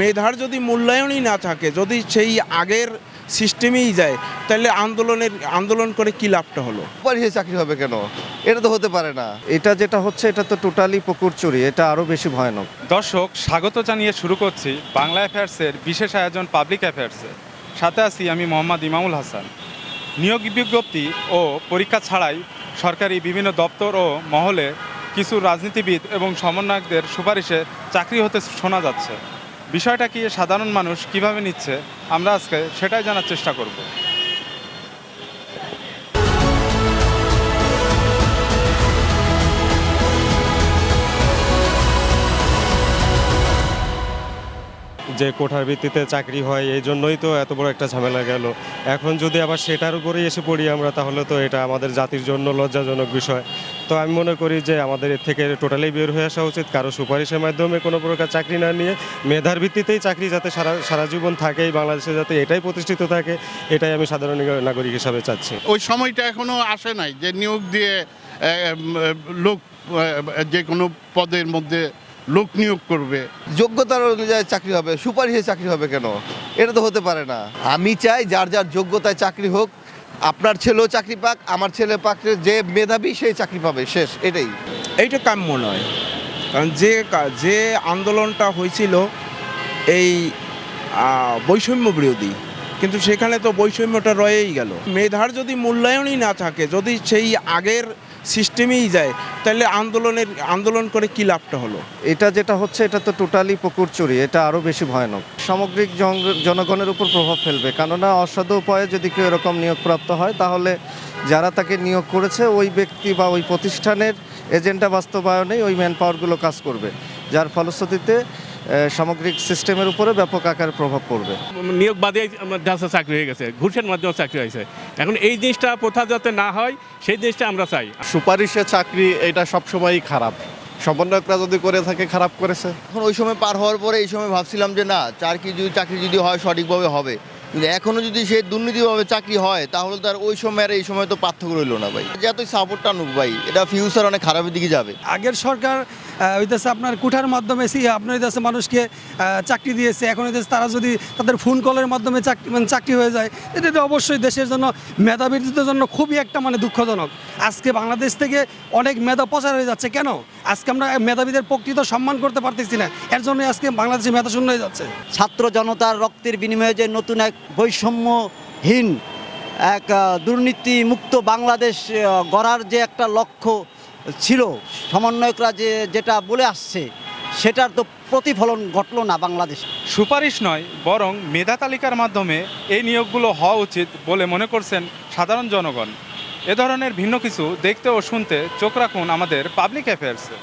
মেধার যদি মূল্যায়নই না থাকে, যদি সেই আগের সিস্টেমেই যায়, তাহলে আন্দোলন করে কি লাভটা হলো? সুপারিশে চাকরি হবে কেন? এটা তো হতে পারে না। এটা যেটা হচ্ছে এটা তো টোটালি পুকুর চুরি, এটা আরও বেশি ভয়ানক। দর্শক, স্বাগত জানিয়ে শুরু করছি বাংলা অ্যাফেয়ার্সের বিশেষ আয়োজন পাবলিক অ্যাফেয়ার্সে। সাথে আছি আমি মোহাম্মদ ইমামুল হাসান। নিয়োগ বিজ্ঞপ্তি ও পরীক্ষা ছাড়াই সরকারি বিভিন্ন দপ্তর ও মহলে কিছু রাজনীতিবিদ এবং সমন্বয়কদের সুপারিশে চাকরি হতে শোনা যাচ্ছে। বিষয়টা কি সাধারণ মানুষ কিভাবে নিচ্ছে, আমরা আজকে সেটাই জানার চেষ্টা করব। যে কোঠার ভিত্তিতে চাকরি হয়, এই জন্যই তো এত বড় একটা ঝামেলা গেল। এখন যদি আবার সেটার উপরেই এসে পড়ি আমরা, তাহলে তো এটা আমাদের জাতির জন্য লজ্জাজনক বিষয়। তো আমি মনে করি যে আমাদের এর থেকে টোটালি বের হয়ে আসা উচিত। কারো সুপারিশের মাধ্যমে কোনো প্রকার চাকরি না নিয়ে মেধার ভিত্তিতেই চাকরি যাতে সারা জীবন থাকে এই বাংলাদেশে, যাতে এটাই প্রতিষ্ঠিত থাকে, এটাই আমি সাধারণ নাগরিক হিসাবে চাচ্ছি। ওই সময়টা এখনো আসে নাই যে নিয়োগ দিয়ে লোক যে কোনো পদের মধ্যে লোক নিয়োগ করবে। যোগ্যতার অনুযায়ী চাকরি হবে, সুপারিশে চাকরি হবে কেন? এটা তো হতে পারে না। আমি চাই যার যার যোগ্যতায় চাকরি হোক। আপনার ছেলেও চাকরি পাক, আমার ছেলে পাক, যে মেধাবী সেই চাকরি পাবে, শেষ। এইটা কাম্য নয়। কারণ যে আন্দোলনটা হয়েছিল এই বৈষম্য বিরোধী, কিন্তু সেখানে তো বৈষম্যটা রয়েই গেল। মেধার যদি মূল্যায়নই না থাকে, যদি সেই আগের সিস্টেমেই যায়, তাহলে আন্দোলন করে কি লাভটা হলো? এটা যেটা হচ্ছে এটা তো টোটালি পুকুর চুরি, এটা আরও বেশি ভয়ানক। সামগ্রিক জনগণের উপর প্রভাব ফেলবে। কেননা অসাধু উপায়ে যদি কেউ এরকম নিয়োগপ্রাপ্ত হয়, তাহলে যারা তাকে নিয়োগ করেছে ওই ব্যক্তি বা ওই প্রতিষ্ঠানের এজেন্ডা বাস্তবায়নেই ওই ম্যান পাওয়ারগুলো কাজ করবে, যার ফলশ্রুতিতে সামগ্রিক সিস্টেমের উপরে ব্যাপক আকারে প্রভাব পড়বে। নিয়োগ বাদে চাকরি হয়ে গেছে, ঘুষের মাধ্যমে চাকরি হয়েছে। এখন এই জিনিসটা প্রথা যাতে না হয় সেই জিনিসটা আমরা চাই। সুপারিশে চাকরি এটা সবসময়ই খারাপ। সমন্বয়করা যদি করে থাকে, খারাপ করেছে। এখন ওই সময় পার হওয়ার পরে এই সময় ভাবছিলাম যে না, চাকরি যদি হয় সঠিকভাবে হবে, কিন্তু এখনও যদি সে দুর্নীতিভাবে চাকরি হয়, তাহলে তার ওই সময় আর এই সময় তো পার্থক্য রইল না ভাই। যতই সাপোর্ট টানুক ভাই, এটা ফিউচার অনেক খারাপের দিকে যাবে। আগের সরকার হইতেছে আপনার কোঠার মাধ্যমে আপনার হইতেছে মানুষকে চাকরি দিয়েছে। এখন হইতেছে তারা যদি তাদের ফোন কলের মাধ্যমে চাকরি হয়ে যায়, এটা তো অবশ্যই দেশের জন্য, মেধাবীদের জন্য খুবই একটা দুঃখজনক। আজকে বাংলাদেশ থেকে অনেক মেধা প্রচার হয়ে যাচ্ছে। কেন আজকে আমরা মেধাবীদের প্রকৃত সম্মান করতে পারতেছি না? এর জন্য আজকে বাংলাদেশে মেধা শূন্য হয়ে যাচ্ছে। ছাত্র জনতার রক্তের বিনিময়ে যে নতুন এক বৈষম্যহীন এক দুর্নীতিমুক্ত বাংলাদেশ গড়ার যে একটা লক্ষ্য ছিল, সমন্বয়করা যেটা বলে আসছে, সেটার তো প্রতিফলন ঘটল না বাংলাদেশে। সুপারিশ নয়, বরং মেধা তালিকার মাধ্যমে এই নিয়োগগুলো হওয়া উচিত বলে মনে করছেন সাধারণ জনগণ। এ ধরনের ভিন্ন কিছু দেখতে ও শুনতে চোখ রাখুন আমাদের পাবলিক অ্যাফেয়ার্সে।